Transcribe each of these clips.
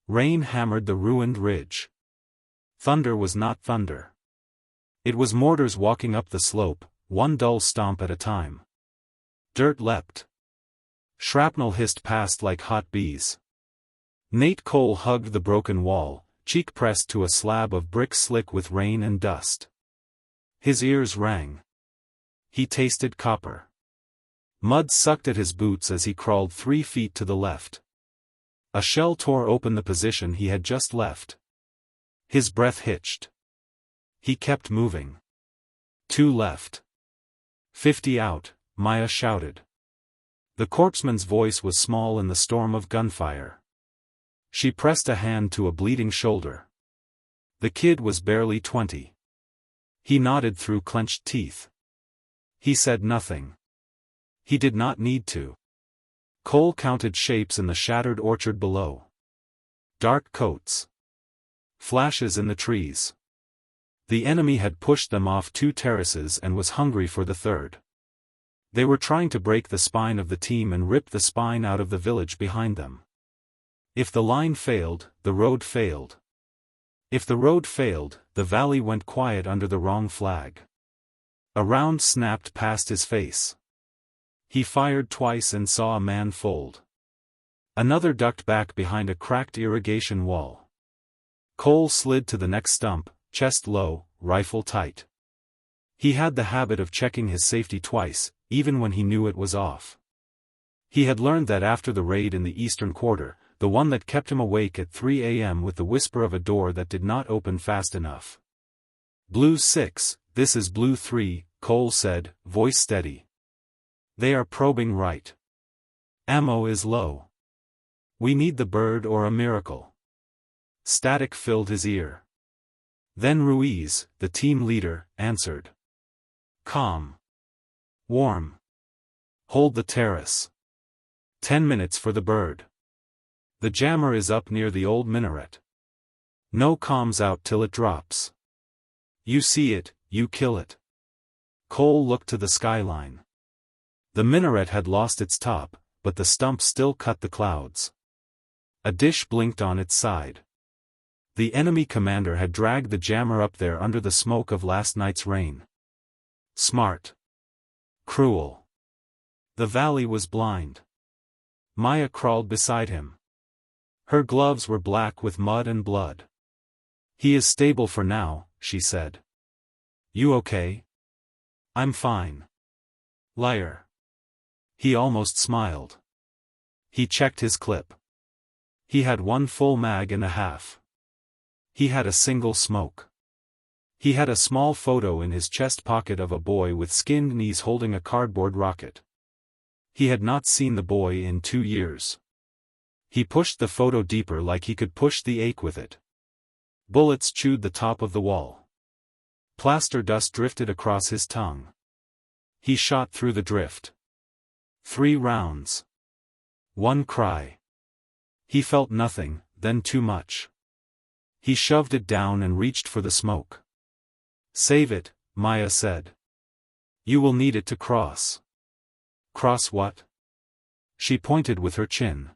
Rain hammered the ruined ridge. Thunder was not thunder. It was mortars walking up the slope, one dull stomp at a time. Dirt leapt. Shrapnel hissed past like hot bees. Nate Cole hugged the broken wall, cheek pressed to a slab of brick slick with rain and dust. His ears rang. He tasted copper. Mud sucked at his boots as he crawled 3 feet to the left. A shell tore open the position he had just left. His breath hitched. He kept moving. 2 left. 50 out, Maya shouted. The corpsman's voice was small in the storm of gunfire. She pressed a hand to a bleeding shoulder. The kid was barely 20. He nodded through clenched teeth. He said nothing. He did not need to. Cole counted shapes in the shattered orchard below. Dark coats. Flashes in the trees. The enemy had pushed them off 2 terraces and was hungry for the third. They were trying to break the spine of the team and rip the spine out of the village behind them. If the line failed, the road failed. If the road failed, the valley went quiet under the wrong flag. A round snapped past his face. He fired twice and saw a man fold. Another ducked back behind a cracked irrigation wall. Cole slid to the next stump, chest low, rifle tight. He had the habit of checking his safety twice, even when he knew it was off. He had learned that after the raid in the eastern quarter, the one that kept him awake at 3 a.m. with the whisper of a door that did not open fast enough. Blue 6, this is Blue 3, Cole said, voice steady. They are probing right. Ammo is low. We need the bird or a miracle. Static filled his ear. Then Ruiz, the team leader, answered. Calm. Warm. Hold the terrace. 10 minutes for the bird. The jammer is up near the old minaret. No comms out till it drops. You see it, you kill it. Cole looked to the skyline. The minaret had lost its top, but the stump still cut the clouds. A dish blinked on its side. The enemy commander had dragged the jammer up there under the smoke of last night's rain. Smart. Cruel. The valley was blind. Maya crawled beside him. Her gloves were black with mud and blood. He is stable for now, she said. You okay? I'm fine. Liar. He almost smiled. He checked his clip. He had 1 full mag and a half. He had a single smoke. He had a small photo in his chest pocket of a boy with skinned knees holding a cardboard rocket. He had not seen the boy in 2 years. He pushed the photo deeper like he could push the ache with it. Bullets chewed the top of the wall. Plaster dust drifted across his tongue. He shot through the drift. 3 rounds. 1 cry. He felt nothing, then too much. He shoved it down and reached for the smoke. Save it, Maya said. You will need it to cross. Cross what? She pointed with her chin.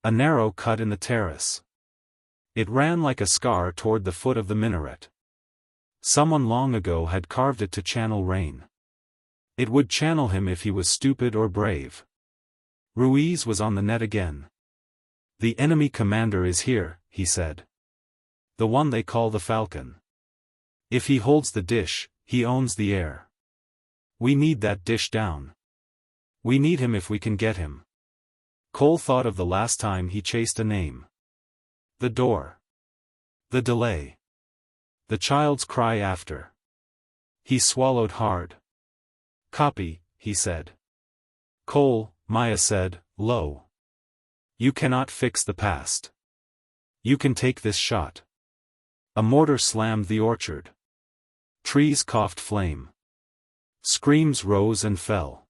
A narrow cut in the terrace. It ran like a scar toward the foot of the minaret. Someone long ago had carved it to channel rain. It would channel him if he was stupid or brave. Ruiz was on the net again. The enemy commander is here, he said. The one they call the Falcon. If he holds the dish, he owns the air. We need that dish down. We need him if we can get him. Cole thought of the last time he chased a name. The door. The delay. The child's cry after. He swallowed hard. Copy, he said. Cole, Maya said, low. You cannot fix the past. You can take this shot. A mortar slammed the orchard. Trees coughed flame. Screams rose and fell.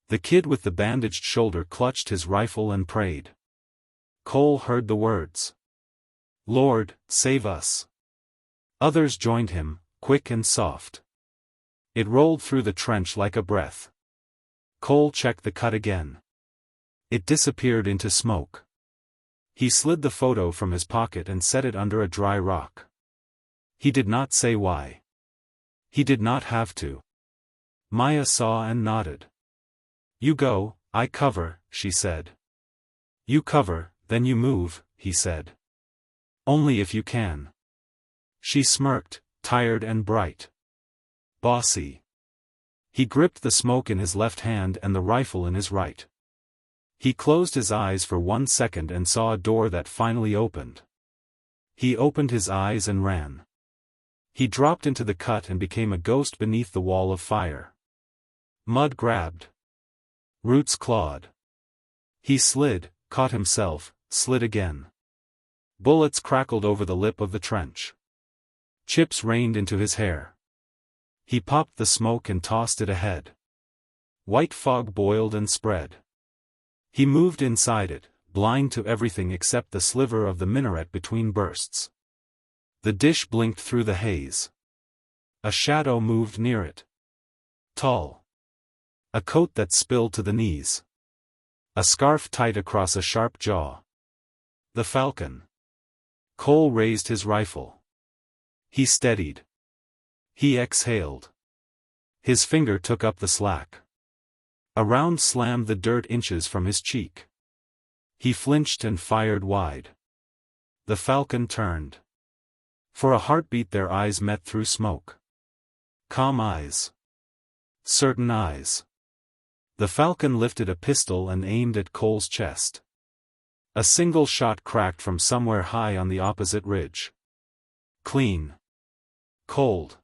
The kid with the bandaged shoulder clutched his rifle and prayed. Cole heard the words. Lord, save us. Others joined him, quick and soft. It rolled through the trench like a breath. Cole checked the cut again. It disappeared into smoke. He slid the photo from his pocket and set it under a dry rock. He did not say why. He did not have to. Maya saw and nodded. "You go, I cover," she said. "You cover, then you move," he said. "Only if you can." She smirked, tired and bright. "Bossy." He gripped the smoke in his left hand and the rifle in his right. He closed his eyes for 1 second and saw a door that finally opened. He opened his eyes and ran. He dropped into the cut and became a ghost beneath the wall of fire. Mud grabbed. Roots clawed. He slid, caught himself, slid again. Bullets crackled over the lip of the trench. Chips rained into his hair. He popped the smoke and tossed it ahead. White fog boiled and spread. He moved inside it, blind to everything except the sliver of the minaret between bursts. The dish blinked through the haze. A shadow moved near it. Tall. A coat that spilled to the knees. A scarf tight across a sharp jaw. The falcon. Cole raised his rifle. He steadied. He exhaled. His finger took up the slack. A round slammed the dirt inches from his cheek. He flinched and fired wide. The falcon turned. For a heartbeat their eyes met through smoke. Calm eyes. Certain eyes. The falcon lifted a pistol and aimed at Cole's chest. A single shot cracked from somewhere high on the opposite ridge. Clean. Cold.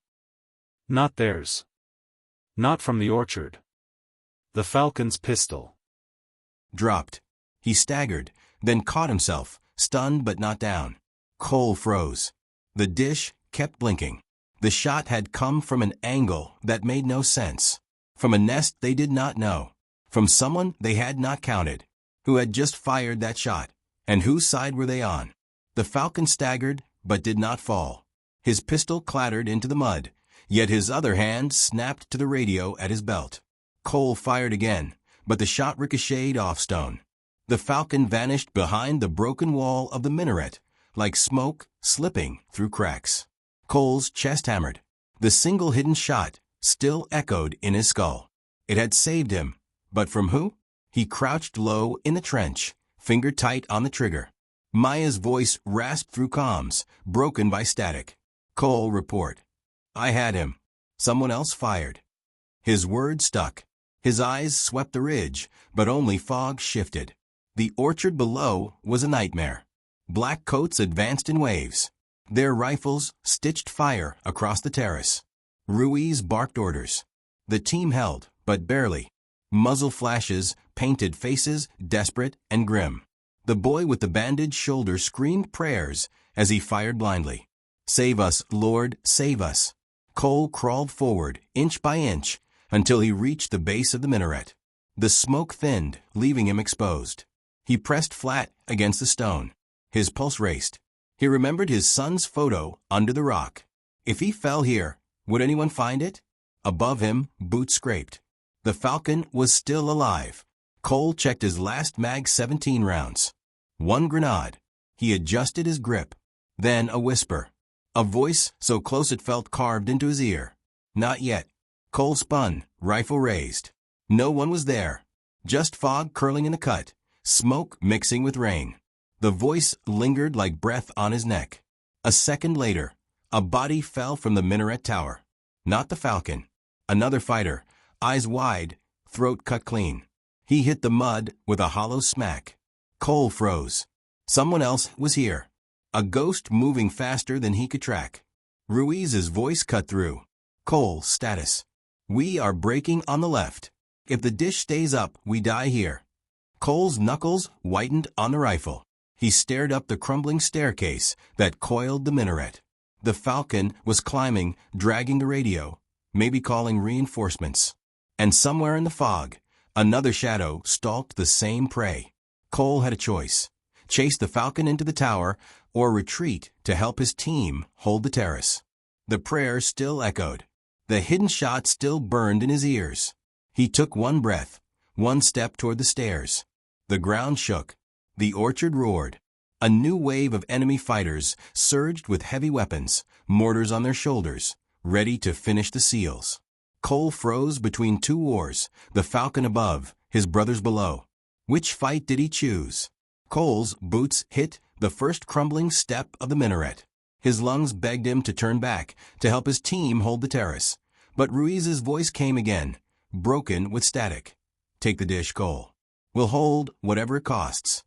Not theirs. Not from the orchard. The falcon's pistol. Dropped. He staggered, then caught himself, stunned but not down. Cole froze. The dish kept blinking. The shot had come from an angle that made no sense. From a nest they did not know. From someone they had not counted. Who had just fired that shot? And whose side were they on? The falcon staggered, but did not fall. His pistol clattered into the mud, yet his other hand snapped to the radio at his belt. Cole fired again, but the shot ricocheted off stone. The falcon vanished behind the broken wall of the minaret, like smoke slipping through cracks. Cole's chest hammered. The single hidden shot still echoed in his skull. It had saved him, but from who? He crouched low in the trench, finger tight on the trigger. Maya's voice rasped through comms, broken by static. Cole report. I had him. Someone else fired. His words stuck. His eyes swept the ridge, but only fog shifted. The orchard below was a nightmare. Black coats advanced in waves. Their rifles stitched fire across the terrace. Ruiz barked orders. The team held, but barely. Muzzle flashes painted faces desperate and grim. The boy with the bandaged shoulder screamed prayers as he fired blindly. Save us, Lord, save us. Cole crawled forward, inch by inch, until he reached the base of the minaret. The smoke thinned, leaving him exposed. He pressed flat against the stone. His pulse raced. He remembered his son's photo under the rock. If he fell here, would anyone find it? Above him, boots scraped. The falcon was still alive. Cole checked his last Mag 17 rounds. One grenade. He adjusted his grip. Then a whisper. A voice so close it felt carved into his ear. Not yet. Cole spun, rifle raised. No one was there. Just fog curling in the cut, smoke mixing with rain. The voice lingered like breath on his neck. A second later, a body fell from the minaret tower. Not the falcon. Another fighter, eyes wide, throat cut clean. He hit the mud with a hollow smack. Cole froze. Someone else was here. A ghost moving faster than he could track. Ruiz's voice cut through. Cole, status. We are breaking on the left. If the dish stays up, we die here. Cole's knuckles whitened on the rifle. He stared up the crumbling staircase that coiled the minaret. The falcon was climbing, dragging the radio, maybe calling reinforcements. And somewhere in the fog, another shadow stalked the same prey. Cole had a choice. Chase the falcon into the tower or retreat to help his team hold the terrace. The prayer still echoed. The hidden shot still burned in his ears. He took one breath, one step toward the stairs. The ground shook. The orchard roared. A new wave of enemy fighters surged with heavy weapons, mortars on their shoulders, ready to finish the SEALs. Cole froze between two wars, the Falcon above, his brothers below. Which fight did he choose? Cole's boots hit the first crumbling step of the minaret. His lungs begged him to turn back, to help his team hold the terrace. But Ruiz's voice came again, broken with static. Take the dish, Cole. We'll hold whatever it costs.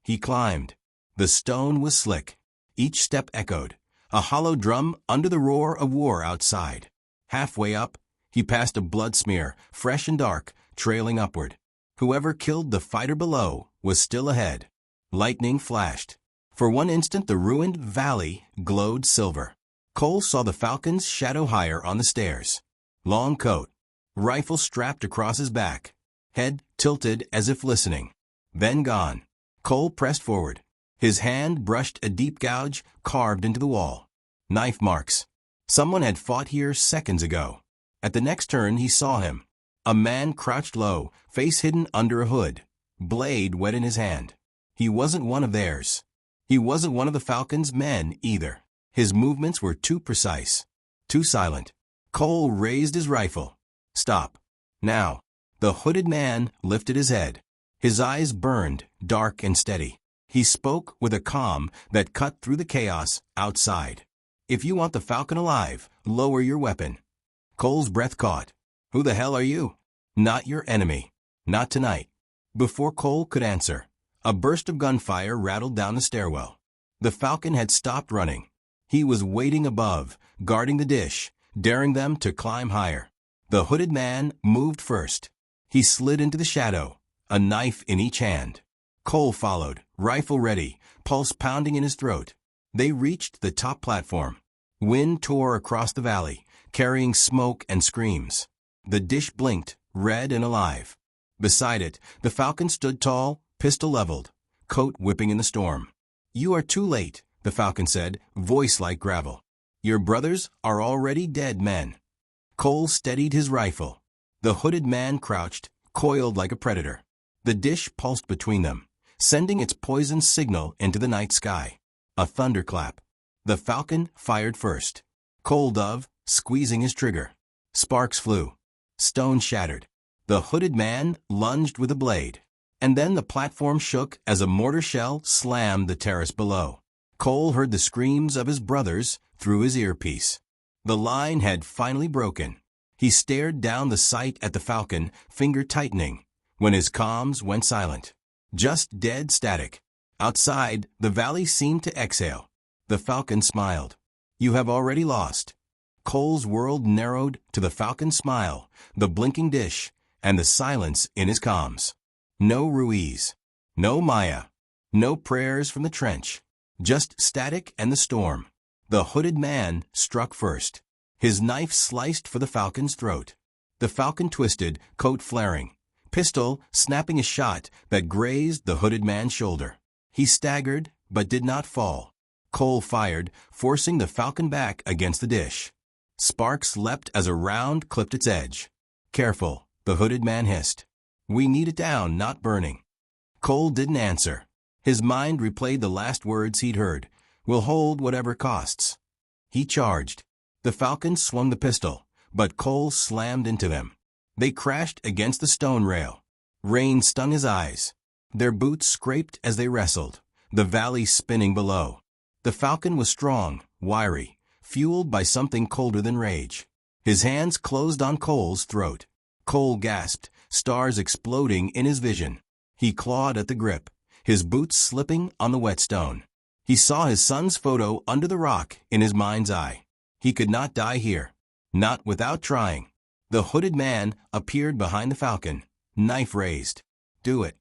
He climbed. The stone was slick. Each step echoed, a hollow drum under the roar of war outside. Halfway up, he passed a blood smear, fresh and dark, trailing upward. Whoever killed the fighter below was still ahead. Lightning flashed. For one instant the ruined valley glowed silver. Cole saw the Falcon's shadow higher on the stairs. Long coat, rifle strapped across his back, head tilted as if listening. Then gone. Cole pressed forward. His hand brushed a deep gouge carved into the wall. Knife marks. Someone had fought here seconds ago. At the next turn he saw him. A man crouched low, face hidden under a hood, blade wet in his hand. He wasn't one of theirs. He wasn't one of the Falcon's men either. His movements were too precise, too silent. Cole raised his rifle. Stop. Now. The hooded man lifted his head. His eyes burned, dark and steady. He spoke with a calm that cut through the chaos outside. If you want the Falcon alive, lower your weapon. Cole's breath caught. Who the hell are you? Not your enemy. Not tonight. Before Cole could answer, a burst of gunfire rattled down the stairwell. The Falcon had stopped running. He was waiting above, guarding the dish, daring them to climb higher. The hooded man moved first. He slid into the shadow, a knife in each hand. Cole followed, rifle ready, pulse pounding in his throat. They reached the top platform. Wind tore across the valley, carrying smoke and screams. The dish blinked, red and alive. Beside it, the Falcon stood tall, pistol leveled, coat whipping in the storm. You are too late, the Falcon said, voice like gravel. Your brothers are already dead men. Cole steadied his rifle. The hooded man crouched, coiled like a predator. The dish pulsed between them, sending its poison signal into the night sky. A thunderclap. The Falcon fired first. Cole dove, squeezing his trigger. Sparks flew. Stone shattered. The hooded man lunged with a blade. And then the platform shook as a mortar shell slammed the terrace below. Cole heard the screams of his brothers through his earpiece. The line had finally broken. He stared down the sight at the Falcon, finger tightening, when his comms went silent. Just dead static. Outside, the valley seemed to exhale. The Falcon smiled. You have already lost. Cole's world narrowed to the Falcon's smile, the blinking dish, and the silence in his comms. No Ruiz. No Maya. No prayers from the trench. Just static and the storm. The hooded man struck first. His knife sliced for the Falcon's throat. The Falcon twisted, coat flaring. Pistol snapping a shot that grazed the hooded man's shoulder. He staggered, but did not fall. Cole fired, forcing the Falcon back against the dish. Sparks leapt as a round clipped its edge. Careful, the hooded man hissed. We need it down, not burning. Cole didn't answer. His mind replayed the last words he'd heard. We'll hold whatever costs. He charged. The Falcon swung the pistol, but Cole slammed into them. They crashed against the stone rail. Rain stung his eyes. Their boots scraped as they wrestled, the valley spinning below. The Falcon was strong, wiry, fueled by something colder than rage. His hands closed on Cole's throat. Cole gasped, stars exploding in his vision. He clawed at the grip, his boots slipping on the wet stone. He saw his son's photo under the rock in his mind's eye. He could not die here, not without trying. The hooded man appeared behind the Falcon, knife raised. Do it.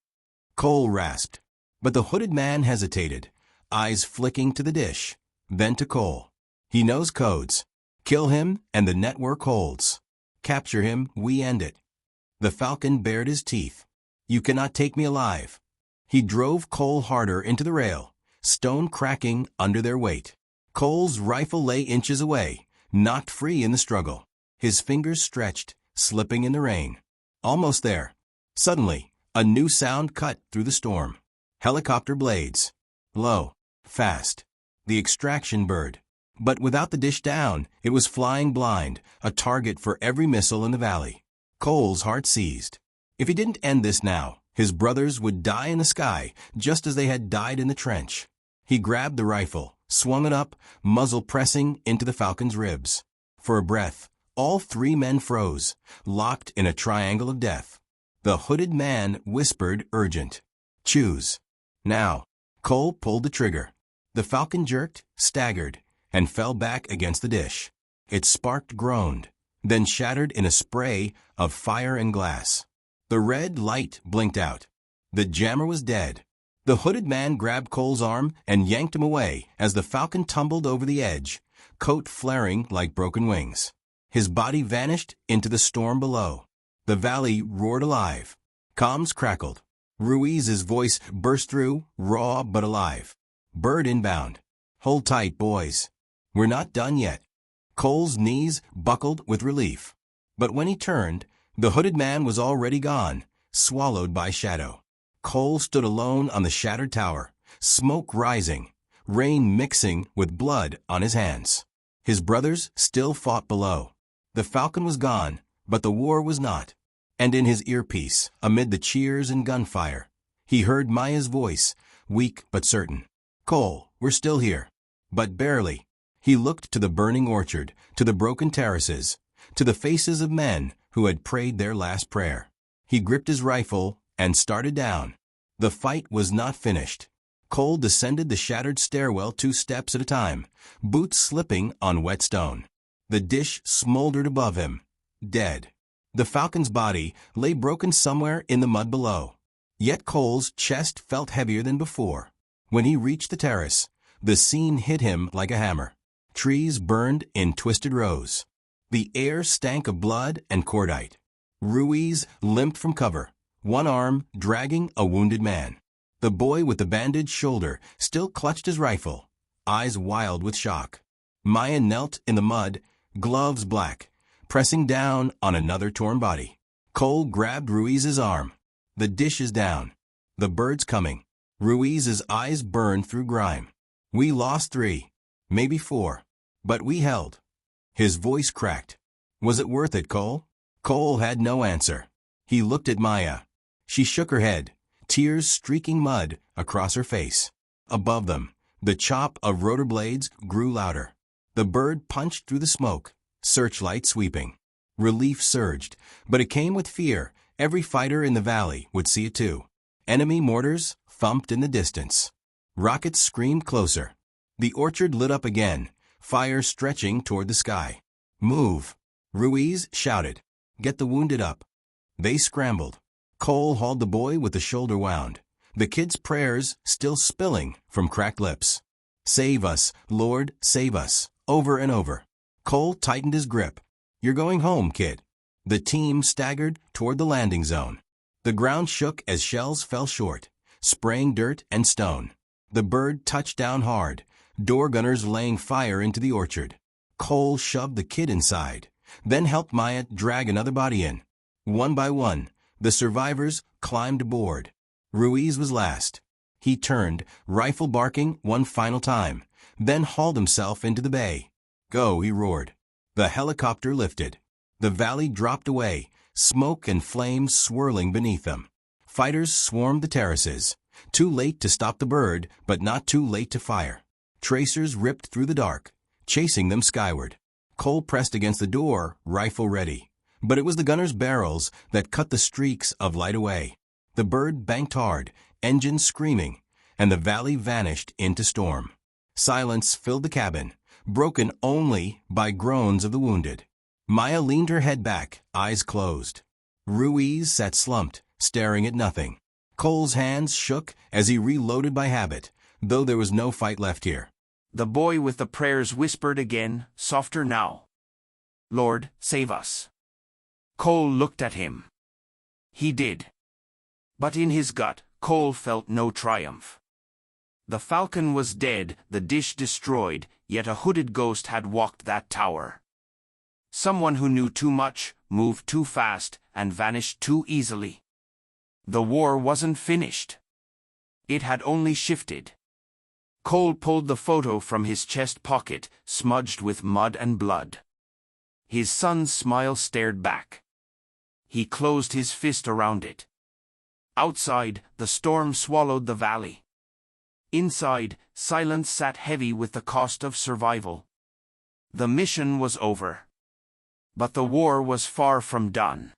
Cole rasped. But the hooded man hesitated, eyes flicking to the dish, then to Cole. He knows codes. Kill him and the network holds. Capture him, we end it. The Falcon bared his teeth. You cannot take me alive. He drove Cole harder into the rail, stone cracking under their weight. Cole's rifle lay inches away, knocked free in the struggle. His fingers stretched, slipping in the rain. Almost there. Suddenly, a new sound cut through the storm. Helicopter blades. Low. Fast. The extraction bird. But without the dish down, it was flying blind, a target for every missile in the valley. Cole's heart seized. If he didn't end this now, his brothers would die in the sky, just as they had died in the trench. He grabbed the rifle, swung it up, muzzle pressing into the falcon's ribs. For a breath, all three men froze, locked in a triangle of death. The hooded man whispered urgent. Choose. Now. Cole pulled the trigger. The falcon jerked, staggered, and fell back against the dish. Its spark groaned, then shattered in a spray of fire and glass. The red light blinked out. The jammer was dead. The hooded man grabbed Cole's arm and yanked him away as the falcon tumbled over the edge, coat flaring like broken wings. His body vanished into the storm below. The valley roared alive. Comms crackled. Ruiz's voice burst through, raw but alive. Bird inbound. Hold tight, boys. We're not done yet. Cole's knees buckled with relief. But when he turned, the hooded man was already gone, swallowed by shadow. Cole stood alone on the shattered tower, smoke rising, rain mixing with blood on his hands. His brothers still fought below. The falcon was gone, but the war was not. And in his earpiece, amid the cheers and gunfire, he heard Maya's voice, weak but certain. Cole, we're still here. But barely. He looked to the burning orchard, to the broken terraces, to the faces of men who had prayed their last prayer. He gripped his rifle and started down. The fight was not finished. Cole descended the shattered stairwell 2 steps at a time, boots slipping on wet stone. The dish smoldered above him, dead. The falcon's body lay broken somewhere in the mud below. Yet Cole's chest felt heavier than before. When he reached the terrace, the scene hit him like a hammer. Trees burned in twisted rows. The air stank of blood and cordite. Ruiz limped from cover, one arm dragging a wounded man. The boy with the bandaged shoulder still clutched his rifle, eyes wild with shock. Maya knelt in the mud, gloves black, pressing down on another torn body. Cole grabbed Ruiz's arm. The dish is down. The bird's coming. Ruiz's eyes burned through grime. We lost 3, maybe 4, but we held. His voice cracked. Was it worth it, Cole? Cole had no answer. He looked at Maya. She shook her head, tears streaking mud across her face. Above them, the chop of rotor blades grew louder. The bird punched through the smoke, searchlight sweeping. Relief surged, but it came with fear. Every fighter in the valley would see it too. Enemy mortars thumped in the distance. Rockets screamed closer. The orchard lit up again, fire stretching toward the sky. Move! Ruiz shouted. Get the wounded up. They scrambled. Cole hauled the boy with the shoulder wound, the kid's prayers still spilling from cracked lips. Save us, Lord, save us, over and over. Cole tightened his grip. You're going home, kid. The team staggered toward the landing zone. The ground shook as shells fell short, spraying dirt and stone. The bird touched down hard, door gunners laying fire into the orchard. Cole shoved the kid inside, then helped Maya drag another body in. One by one, the survivors climbed aboard. Ruiz was last. He turned, rifle barking one final time, then hauled himself into the bay. Go, he roared. The helicopter lifted. The valley dropped away, smoke and flames swirling beneath them. Fighters swarmed the terraces, too late to stop the bird, but not too late to fire. Tracers ripped through the dark, chasing them skyward. Cole pressed against the door, rifle ready. But it was the gunner's barrels that cut the streaks of light away. The bird banked hard, engines screaming, and the valley vanished into storm. Silence filled the cabin, broken only by groans of the wounded. Maya leaned her head back, eyes closed. Ruiz sat slumped, staring at nothing. Cole's hands shook as he reloaded by habit, though there was no fight left here. The boy with the prayers whispered again, softer now. Lord, save us. Cole looked at him. He did. But in his gut, Cole felt no triumph. The falcon was dead, the dish destroyed, yet a hooded ghost had walked that tower. Someone who knew too much, moved too fast, and vanished too easily. The war wasn't finished. It had only shifted. Cole pulled the photo from his chest pocket, smudged with mud and blood. His son's smile stared back. He closed his fist around it. Outside, the storm swallowed the valley. Inside, silence sat heavy with the cost of survival. The mission was over. But the war was far from done.